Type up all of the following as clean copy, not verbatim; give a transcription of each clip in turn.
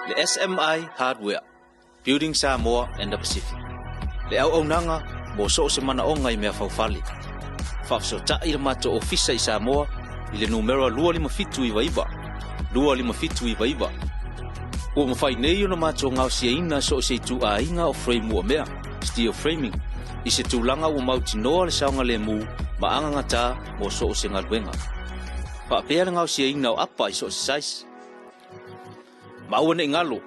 Le SMI Hardware, Building Samoa and the Pacific. Le au nanga mo so se mana o ngai mea faufali. Whafsota i le mato ofisa i Samoa i le numero 255 255. Ua mawhai nei o na mato ngau siaina so se tu a inga o frame ua mea, steel framing. I se tūlanga ua mauti noa le saunga le mu maanga ngata mo so se ngaluenga. Paapea le ngau siaina o apa i so se size. Maua ne ngalo,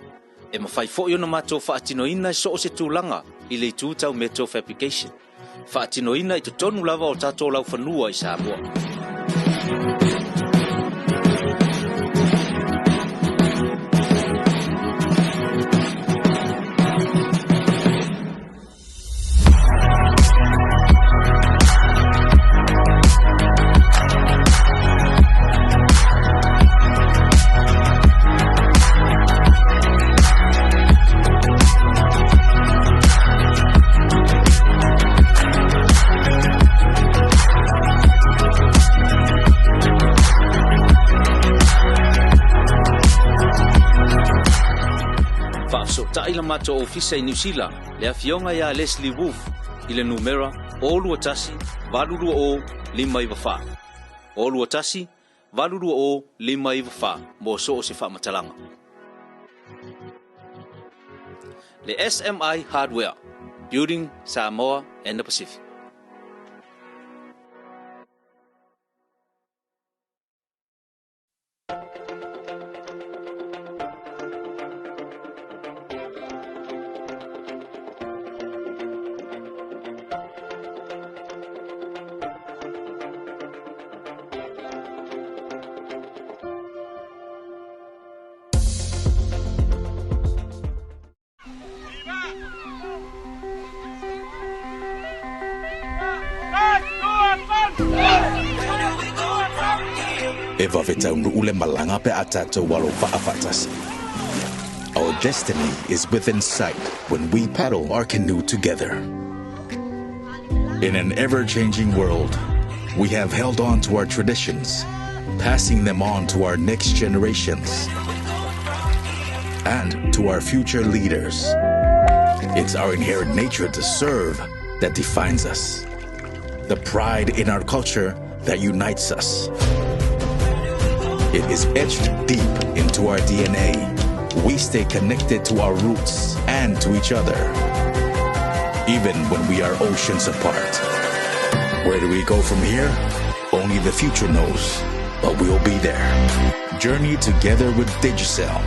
e mawhai fo i o na mato whaatinoina i so se tūlanga i le tūtau metal fabrication. Whaatinoina i to tonu lava o tato lau whanua i Samoa. Taila mato ofisa i New Zealand le afionga ya Leslie Wolf i le numera o Tasi valuru o 5 o Tasi valuru o 5 mo so se fa matalanga. Le SMI Hardware, Building Samoa and the Pacific. Eva vetaunu ule malanga pe atato walo fa'afatasi. Our destiny is within sight when we paddle our canoe together. In an ever-changing world, we have held on to our traditions, passing them on to our next generations and to our future leaders. It's our inherent nature to serve that defines us, the pride in our culture that unites us. It is etched deep into our DNA. We stay connected to our roots and to each other, even when we are oceans apart. Where do we go from here? Only the future knows, but we'll be there. Journey together with Digicel.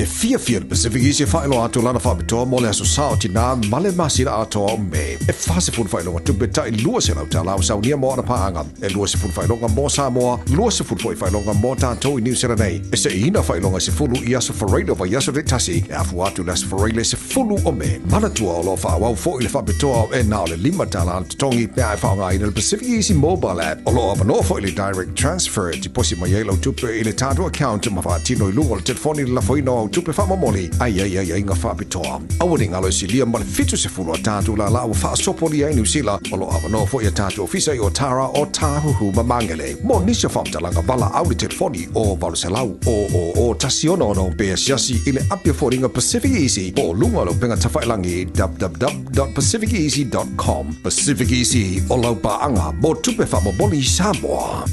E fia Pacific Easy whaelo atu lana whabitoa mo le aso sao tina male masira atoa o me. E whase pun whaelonga tupeta i lua se lau ta lau saunia mo ana paanga. E lua se pun whaelonga mo Samoa, lua se pun whaelonga mo tātou i New Zealand nei. E se ina whaelonga se fulu i aso whareilo wa yaso de Tasi. E afu atu las whareile se fulu o me. Mana tua o lo whaawau fo i le whabitoa e nao le 5 tala tongi pia e whaonga i le Pacific Easy mobile app. O lo apano fo i le direct transfer ti posi mai e lau tupe i le tātou account ma whaatino i lungo le telefoni la whaino tupe whamamoli ai ngā whapitoa. Awari ngalo si lia male fitu se fulu a tātou la la wa whaasopoli ai New Zealand o lo awano fo i a tātou ofisa i o Tara o Tāhuhu Mamangele. Mo nisa whamtalanga wala au le telefoni o Valuselau o Tasiono no Bea Siasi i le apia fōringa Pacific Easy o lunga lo penga tawhailangi www.pacificeasy.com. Pacific Easy o lau paanga mo tupe whamamoli Samoa.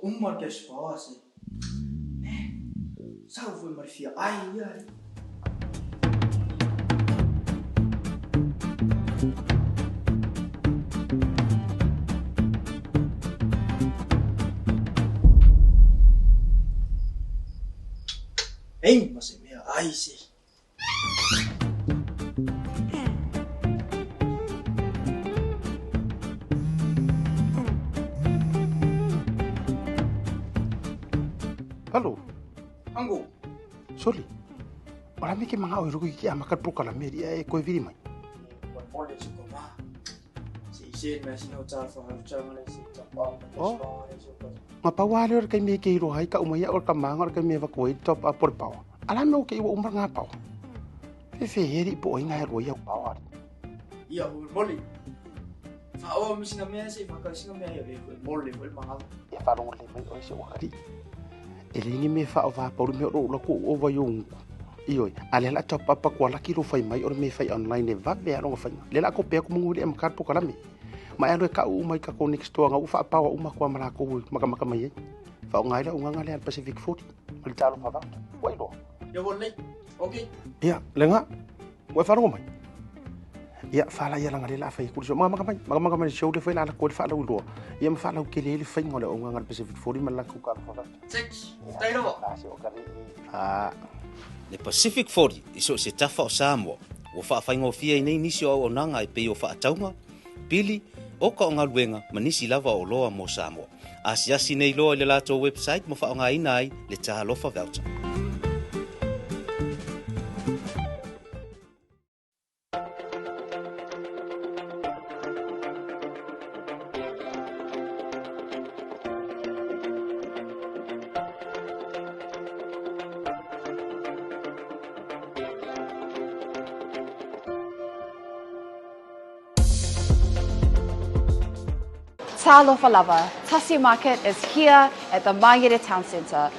Uma que esforça. Salve, Marfia. Ai, ai. Ei, mas é minha. Ai, sim. Halo, Anggo. sorry. Marami ke mga oiro ki amakat po kalameri ay koy viri mai. Boleh suka mah. Si masih nak cakap macam mana si cakap. Oh. Mapawali or kay me ke iro hay ka umaya or kamanga or kay me vakoy top up por pao. Alam mo kay umar nga pao. Fefe heri po ay nga ro ya pao. Iya, boleh. Fao mesti namanya si makasih namanya ya boleh mahal. E farong le mai o si wakari. Elingi me fa ova por me ro lo ko ova yung. Iyo, ale la top up ko la kilo fai mai or me fai online e va be aro fai. Le la ko pe ko munguli am kar po kalami. Ma ero ka u mai ka ko next to nga u fa pa uma ko mara ko maka mai. Fa ngai la unga ngale Pacific Food. Mal talo fa ba. Wai do. Ya boleh. Okey. Iya, lenga. Wa farong mai. Iya, fa la ya la ngale la fai kurso. Maka mai show de fai la ko fa la u do. Ia ma fa la ke le fai ngole unga ngal Pacific Food mal la ku ka fa ba. Six. Tayo mo. Ah, Le Pacific 40 iso se tafa o Samoa. O whaafaingofia i nei nisi o nanga e pei o whaataunga. Pili, o ka o ngā luenga manisi lava o loa mo Samoa. Asiasi nei loa i le lato website mo whaonga inai le taha lofa voucher. Talofa Lava, Tasi Market is here at the Mangere Town Centre.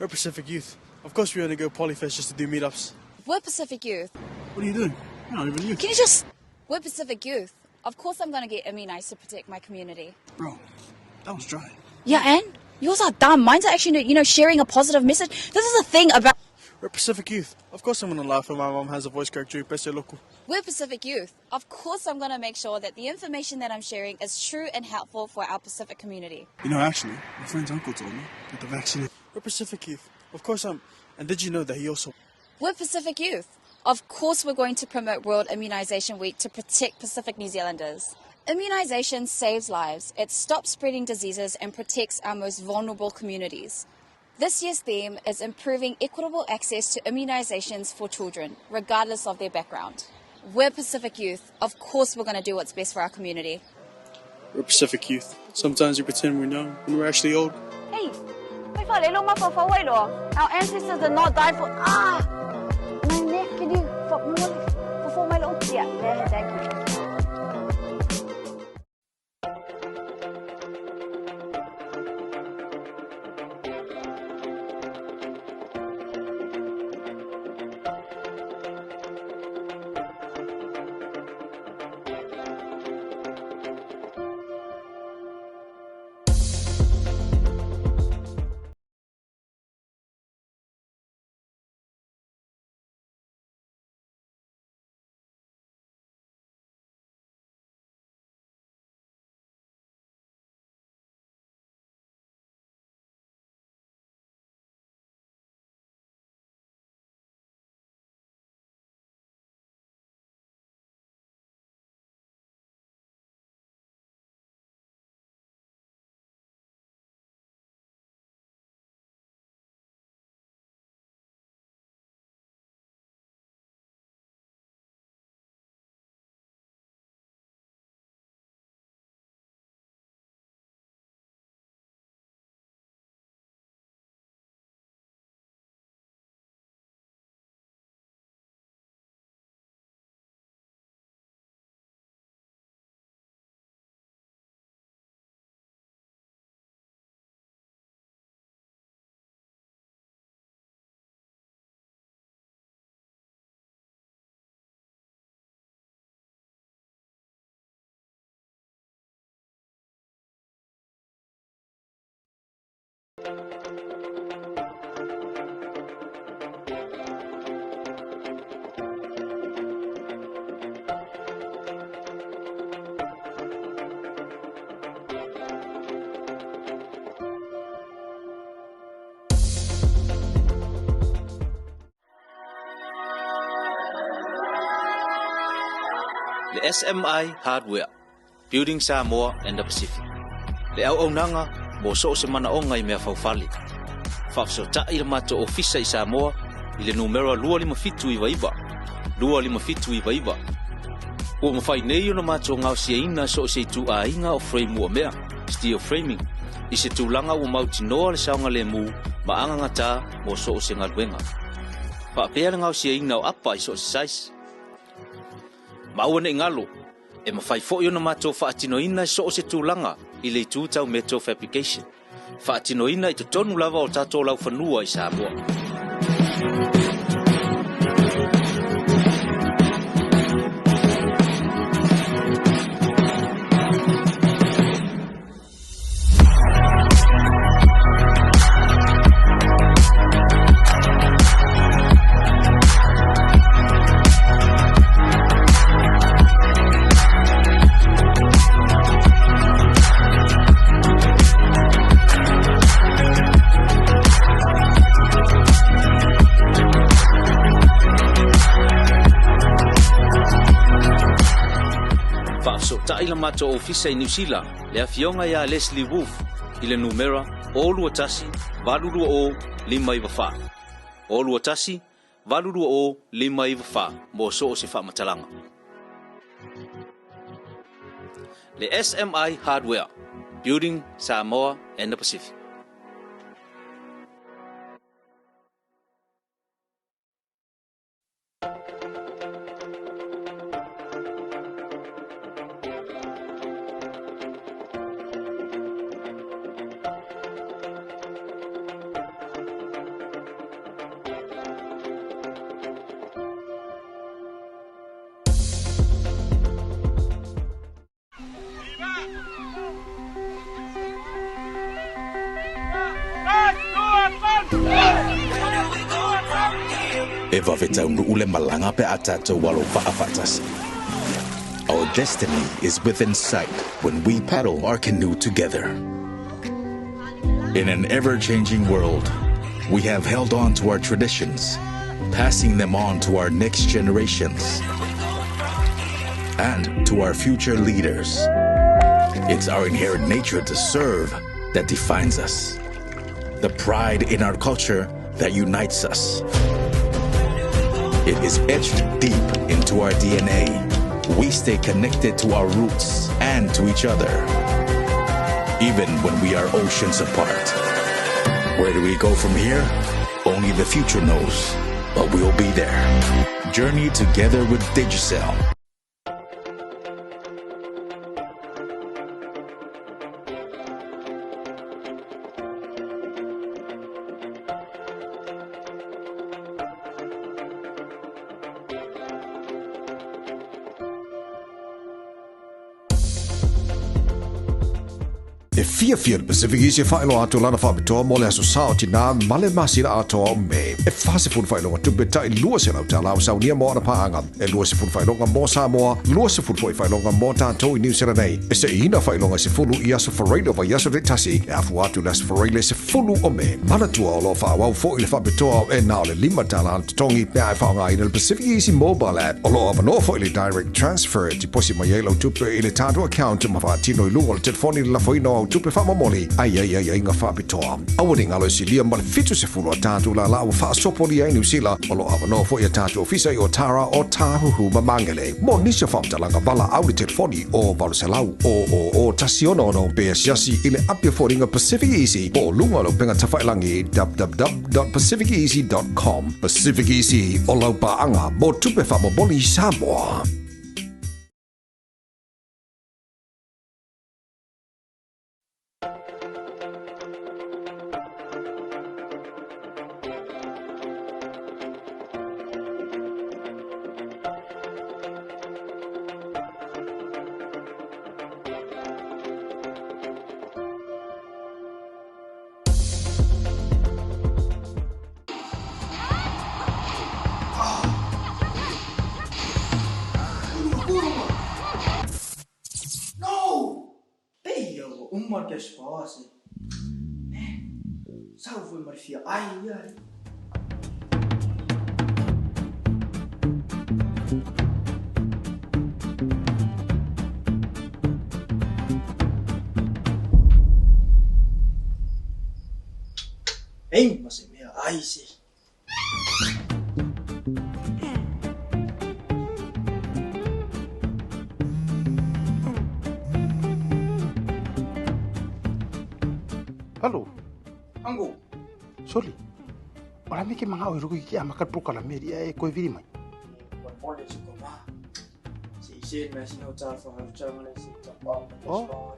We're Pacific Youth. Of course we want to go Polyfest just to do meetups. We're Pacific Youth. What are you doing? You're not even youth. Can you just... We're Pacific Youth. Of course I'm going to get immunized to protect my community. Bro, that was dry. Yeah, and yours are dumb. Mine's are actually, sharing a positive message. This is the thing about... We're Pacific Youth. Of course I'm going to laugh when my mom has a voice crack during Pese Loco. We're Pacific Youth. Of course I'm going to make sure that the information that I'm sharing is true and helpful for our Pacific community. You know, actually, my friend's uncle told me that the vaccine... We're Pacific Youth. Of course I'm... And did you know that he also... We're Pacific Youth. Of course we're going to promote World Immunization Week to protect Pacific New Zealanders. Immunization saves lives. It stops spreading diseases and protects our most vulnerable communities. This year's theme is improving equitable access to immunizations for children, regardless of their background. We're Pacific Youth. Of course we're going to do what's best for our community. We're Pacific Youth. Sometimes we pretend we're young when we're actually old. Hey, our ancestors did not die for... My neck, can you... For my little... Yeah, thank you. Le SMI Hardware, Building Samoa and the Pacific. Le au nanga mo so se mana onga I mea faufali. Whafsota I le mato ofisa I Samoa I le numero 255 255. O mawhai nei o na mato ngau sia ina so se tu a inga o frame o mea, steel framing. I se tūlanga o mauti noa le saunga le mu maanga ngata mo so se ngaluenga. Whapea le ngau sia ina o apa I so se size. Maua ne ngalo, e mawhai fo na mato whaatinoina so se tūlanga I le tūtau metal fabrication. Whaatinoina I te tonu lava o tato lau whanua I Samoa. Taila mato ofisa I New Zealand, le afionga ya Leslie Wolf, I le numera olu Tasi, valulu o 5 olu Tasi, valulu o 5 mo so se matalanga. Le SMI Hardware, Building Samoa and the Pacific. E wawetau ule malanga pe atato walo whaafatasi. Our destiny is within sight when we paddle our canoe together. In an ever-changing world, we have held on to our traditions, passing them on to our next generations and to our future leaders. It's our inherent nature to serve that defines us, the pride in our culture that unites us. It is etched deep into our DNA. We stay connected to our roots and to each other, even when we are oceans apart. Where do we go from here? Only the future knows, but we'll be there. Journey together with Digicel. Fia Pacific Easy Failo atu lana whabitoa mo le aso sao tina male masira atoa o me. E whase pun whailonga tupeta I lua se lau tala o saunia mo ana paanga. E lua se pun whailonga mo Samoa, lua se pun whailonga mo tātou I New Zealand nei. E se ina whailonga se fulu I aso whareino vai aso de Tasi. E afu atu las whareile se fulu o me. Mana tua o lo whawau fo I le whabitoa e nao le 5 tala tongi pia e whaonga I le Pacific Easy mobile app. O lo avano fo I le direct transfer ti posi mai elo tupe I le tātou account ma whaatino I lunga le telefoni la whaino au tupe whamamoli. Ai inga whaapitoa. Awari ngalo si lia male fitu se fulu a tātou la lau whaasopoli ai New Zealand. O lo avano fo I a tātou ofisa I o Tara o Tāhuhu Mamangele. Mo nisha whamtalanga vala au le telefoni o Valuselau o Tasi ono pea siasi I le apia fōringa Pacific Easy. O lunga lo penga tawhailangi www.pacificeasy.com. Pacific Easy o lau paanga mo tupe whamamoli Samoa. des boss. Sao vui mà phía ai vậy? Ei, mas é minha ai sim. Halo, Anggo, sorry. Ora me ke manga o ruki ki amakat pro kala meri e ko viri mai. buat boleh juga mah. Si Isin masih nak ucap Malaysia top up. Oh.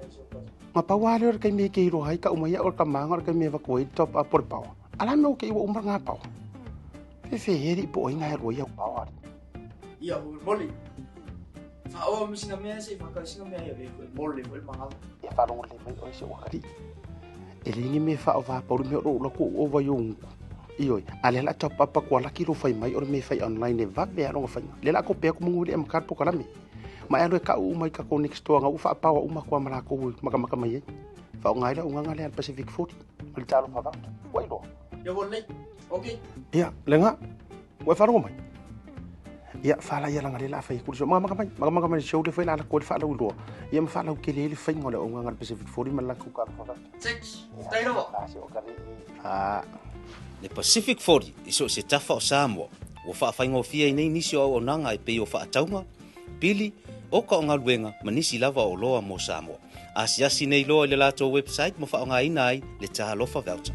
Ma pawale or kay me ke ro hai ka umaya or ka manga or kay me va ko top up por pau. Ala me o ke wo umar nga pau. Fe heri po inga ro ya pau. Iya, boleh. Fao mesti namanya sih, maka sih namanya ya boleh mahal. Ya fa long le mai o se wakati. Elingi me fa va por me ro la ko o va yung. Iyo, ale la top up ko la ki ro fai mai or me fai online e va be ro fai. Le la ko pe ko munguli am kar po kala me. Ma ero ka u mai ka ko next to nga u fa pa u ma ko mala ko maka mai. Fa ngai la u nga le Pacific 40. Mal talo fa va. Wai lo. Ya boleh. Okey. Ya, lenga. Wa fa ro mai. Ya fa la ya la ngali la fai ku so maka mai show le fai la ko fa la u lo. Ya ma fa la ke le fai ngole u nga Pacific 40 mal la ku ka fa va. Six. Stay lo. Ah, Le Pacific 40 iso se tafa o Samoa. Wa whaafaingo fia nei nisi o nanga e peo whaataunga. Pili, o ka o ngā luenga manisi lava o loa mo Samoa. Asiasi nei loa le lato website mo whaonga inai le taha lofa voucher.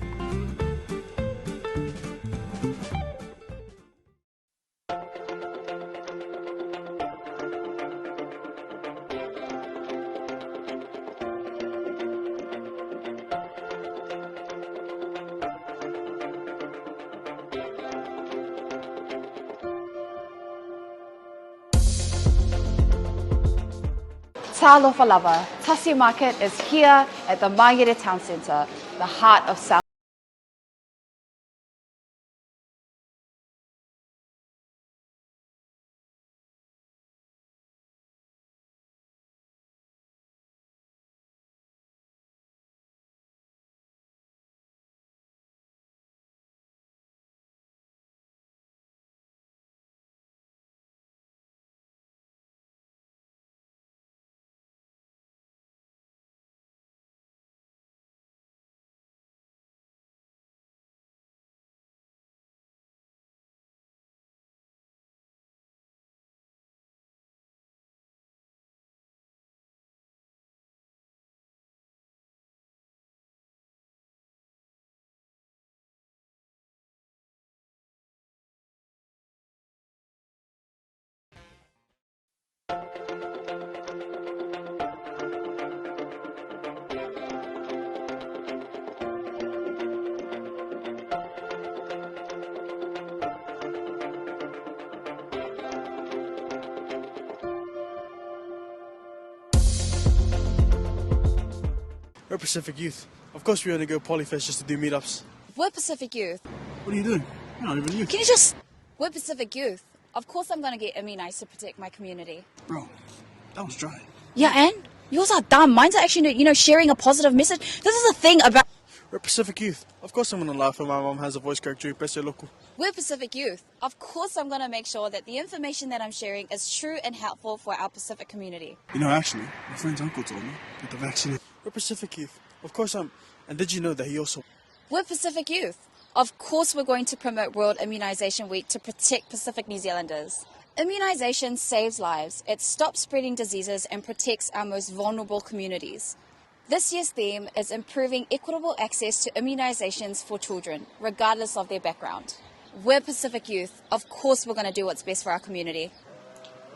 Talofa Lava, Tasi Market is here at the Mangere Town Centre, the heart of South. We're Pacific Youth. Of course we only go Polyfest just to do meetups. We're Pacific Youth. What are you doing? You're not even youth. Can you just... We're Pacific Youth. Of course I'm going to get immunized to protect my community. Bro, that was dry. Yeah, and yours are dumb. Mine's are actually, sharing a positive message. This is the thing about... We're Pacific Youth. Of course I'm gonna laugh when my mom has a voice crack during Pese Local. We're Pacific Youth. Of course I'm going to make sure that the information that I'm sharing is true and helpful for our Pacific community. You know, actually, my friend's uncle told me that the vaccine... We're Pacific Youth. Of course I'm... And did you know that he also... We're Pacific Youth. Of course we're going to promote World Immunization Week to protect Pacific New Zealanders. Immunization saves lives. It stops spreading diseases and protects our most vulnerable communities. This year's theme is improving equitable access to immunizations for children, regardless of their background. We're Pacific Youth. Of course we're going to do what's best for our community.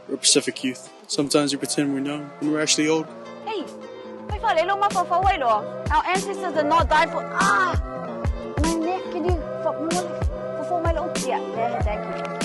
We're Pacific Youth. Sometimes we pretend we're young when we're actually old. Hey, our ancestors did not die for... my neck, can you... For my little... Yeah, thank you.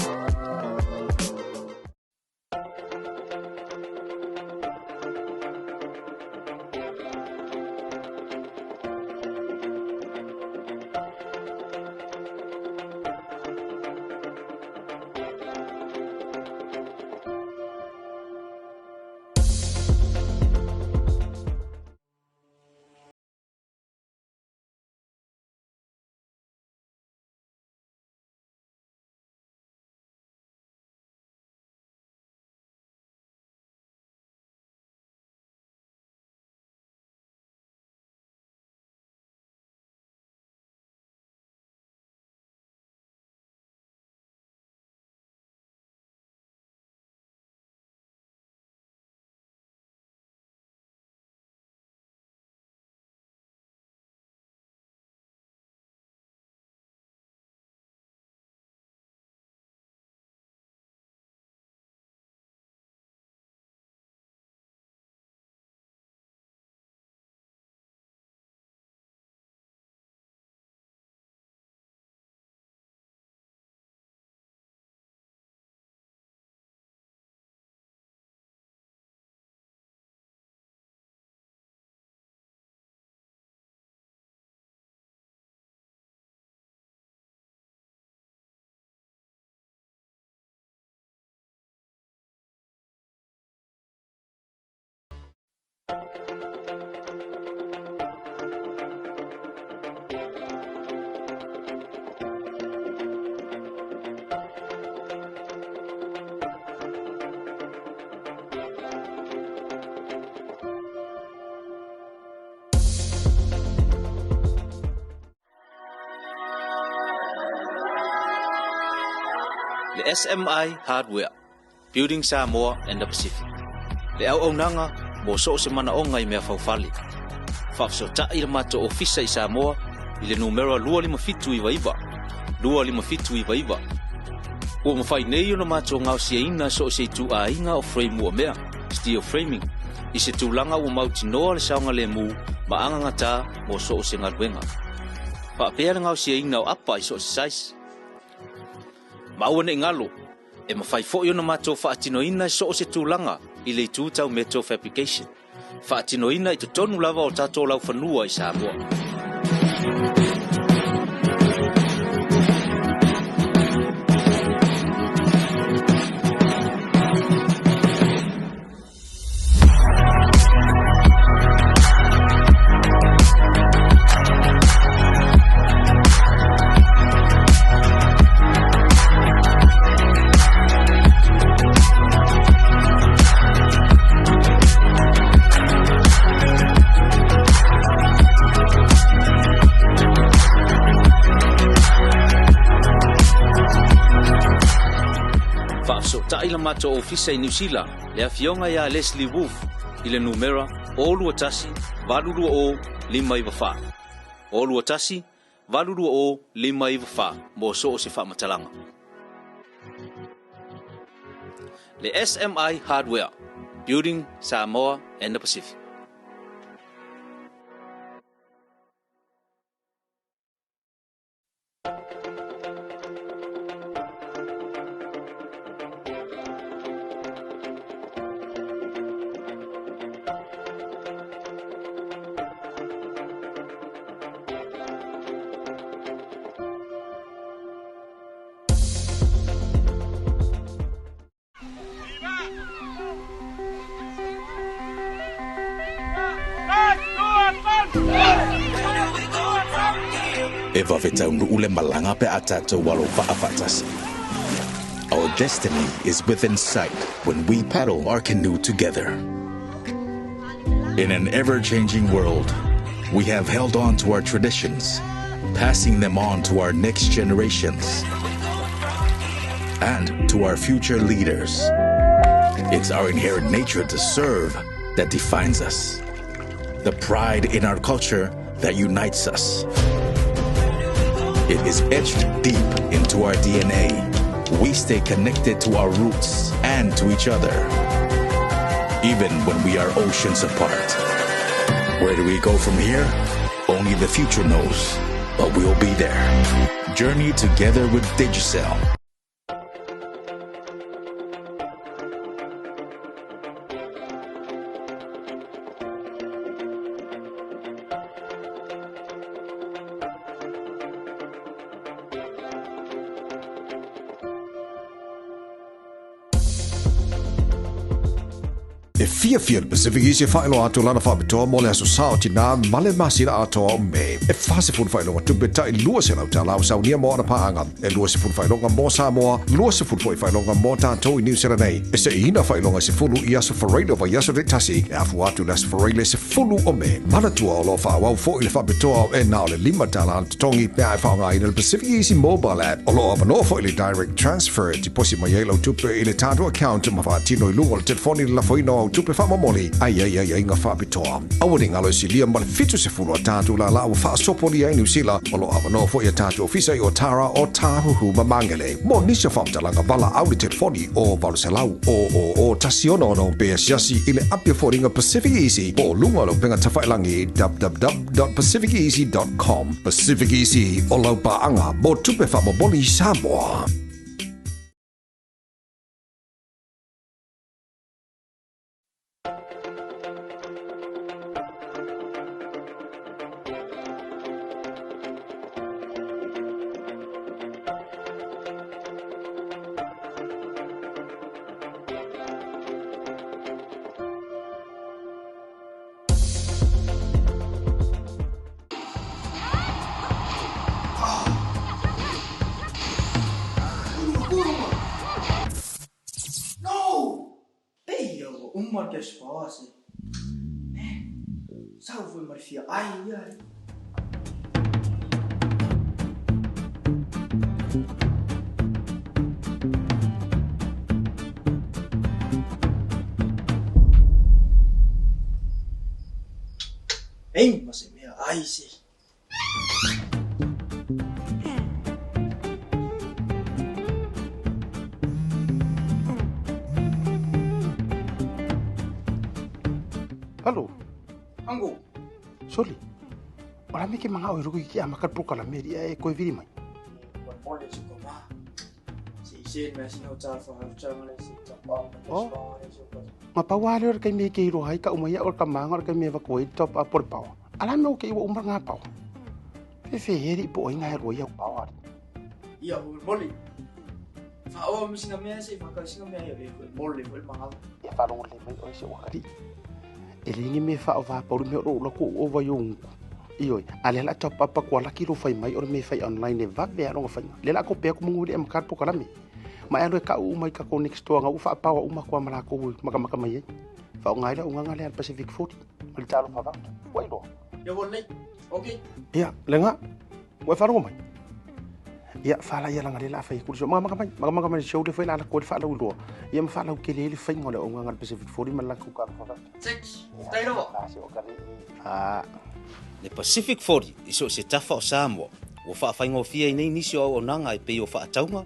Le SMI Hardware, Building Samoa and the Pacific. Le au nanga mo so se mana o ngai mea faufali. Fafso ta i mato ofisa i Samoa i le numero 255 Ua mawhai nei o na mato ngau siaina so se tu a inga o frame ua mea, steel framing. I se tūlanga ua mauti noa le saunga le mu ma anga ngata mo so se ngaruenga. Paapea na ngau siaina o apa i so se size. Maua ne ngalo, e mawhai fo i o na mato whaatinoina i so se tūlanga i le tūtau metal fabrication. Whaatinoina i te tonu lava o tato lau whanua i Samoa. Mato ofisa i New Zealand le afionga ya Leslie Wolf i le numera o Tasi valuru o 5 o Tasi valuru o 5 mo so se fa matalanga le SMI Hardware, Building Samoa and the Pacific. E wawetau ule malanga pe atato walo whaafatasi. Our destiny is within sight when we paddle our canoe together. In an ever-changing world, we have held on to our traditions, passing them on to our next generations and to our future leaders. It's our inherent nature to serve that defines us, the pride in our culture that unites us. It is etched deep into our DNA. We stay connected to our roots and to each other, even when we are oceans apart. Where do we go from here? Only the future knows, but we'll be there. Journey together with Digicel. E fia Pacific East e whaelo atu lana whabitoa mo le aso sao tina male masira atoa o me. E whase fun whaelonga tupeta i lua se lau ta lau sau nia mo ana paanga. E lua se fun whaelonga mo Samoa, lua se fun whaelonga mo tātou i New Zealand nei. E se ina whaelonga se fulu i aso whareilo wa yaso de Tasi. E afu atu las whareile se fulu o me. Manatua o lo whaawau fo i le whabitoa o e nao le $5 tongi pia e whaonga i le Pacific East mobile app. O lo apano fo i le direct transfer ti posi mai elo tupe i le tātou account ma whaatino i lungo le telefoni la whaino tupe whamamoli ai ngā whapitoa. Awari ngalo si lia male fitu se fulu a tātou la lau whaasopoli ai New Zealand o lo awano fo i a tātou ofisa i o Tara o Tāhuhu Mamangele. Mo nisa whamtalanga wala au le telefoni o Valuselau o Tasiono no Bea Siasi i le apia fōringa Pacific Easy o lunga lo penga tawhailangi www.pacificeasy.com. Pacific Easy o lau paanga mo tupe whamamoli Samoa. que se fosse. Salve Marfia. Ai, ai. Ei, mas é minha. Ai, sim. Halo, Anggo. Soli. Wala mi ke mga oiro ki amakat pro kala meri e ko viri mai. Boleh suka mah. Si masih nak cakap macam mana si cakap. Oh. Mapawali or kay mi ke iro hay ka umaya or kamang or kay mi ko top up por pao. Alam mo ke iwa umar nga pao. Fe heri po ay nga ro ya pao. Iya, boleh. Fa'awa mesti namanya si makasih namanya ya boleh mahal. E fa long le mai o se wakati. Elingi me fa va por me ro la ko over yung. Iyo, ale la top up ko la kilo fai mai or me fai online va be ro fai. Le la ko pe ko munguli am card po kala mi. Ma ero ka u mai ka ko next to nga u fa pa u ma ko mala ko maka mai. Fa ngai la unga ngale Pacific 40. Mal talo fa va. Wai do. Ya boleh. Okey. Iya, lenga. Wa fa ro mai. Iya, fa la ya la ngale la fai ku so maka mai show de fai la ko fa la u do. Ia ma fa la ke le fai ngole unga ngal Pacific 40 mal la ku ka fa va. Cek. Tai do. Ah, Le Pacific 40 iso se tafa o Samoa. O whaafainga o fia nei nisi o nanga e pei o whaataunga.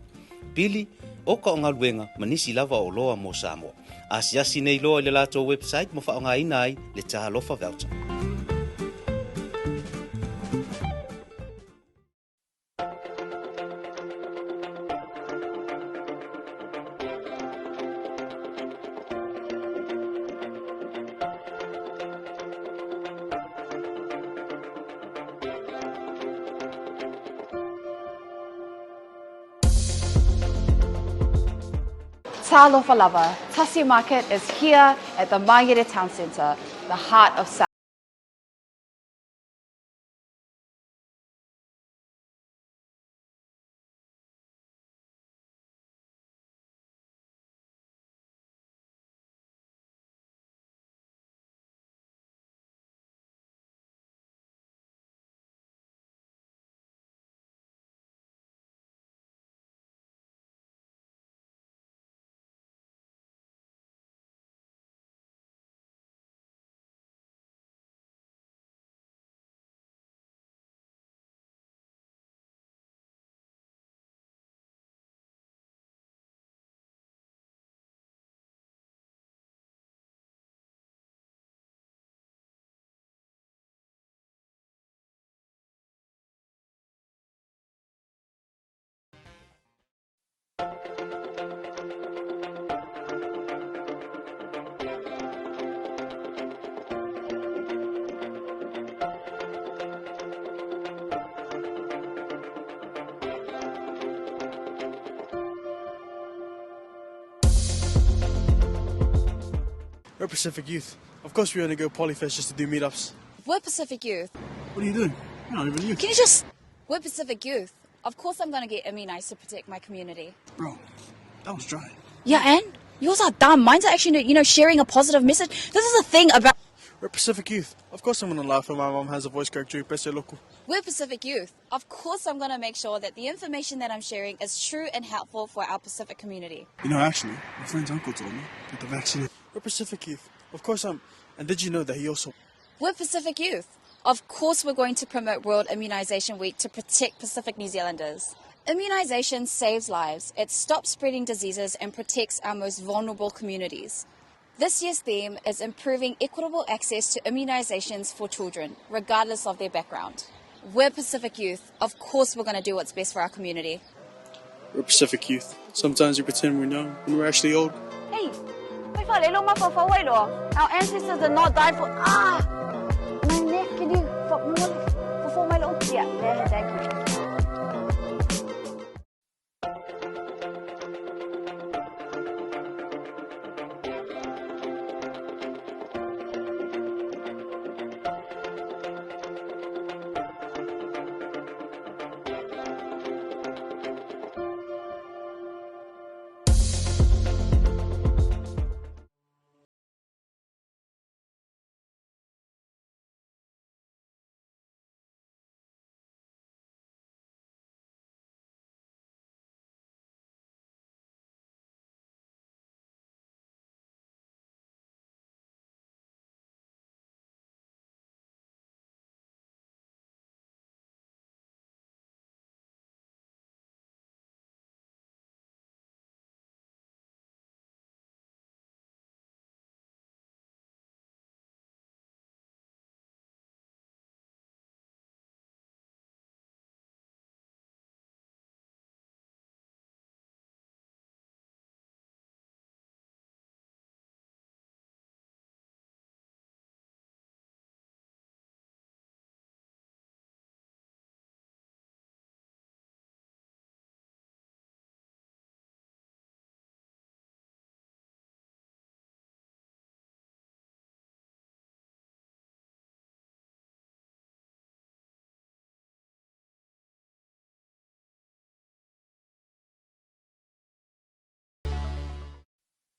Pili, o ka o ngā luenga manisi lava o loa mo Samoa. Asiasi nei loa i le lato website mo whaonga inai le taha lofa voucher. Talofa Lava, Tasi Market is here at the Mangere Town Centre, the heart of South. We're Pacific Youth. Of course we want to go Polyfest just to do meetups. We're Pacific Youth. What are you doing? You're not even youth. Can you just... We're Pacific Youth. Of course I'm going to get immunized to protect my community. Bro, that was dry. Yeah, and yours are dumb. Mine's are actually, sharing a positive message. This is the thing about... We're Pacific Youth. Of course I'm going to laugh when my mom has a voice crack during Pese Loco. We're Pacific Youth. Of course I'm going to make sure that the information that I'm sharing is true and helpful for our Pacific community. You know, actually, my friend's uncle told me that the vaccine... We're Pacific Youth. Of course I'm... And did you know that he also... We're Pacific Youth. Of course we're going to promote World Immunization Week to protect Pacific New Zealanders. Immunization saves lives. It stops spreading diseases and protects our most vulnerable communities. This year's theme is improving equitable access to immunizations for children, regardless of their background. We're Pacific Youth. Of course we're going to do what's best for our community. We're Pacific Youth. Sometimes we pretend we're young when we're actually old. Hey, our ancestors did not die for... My neck, can you... For my little... Yeah, thank you.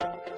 Bluwave.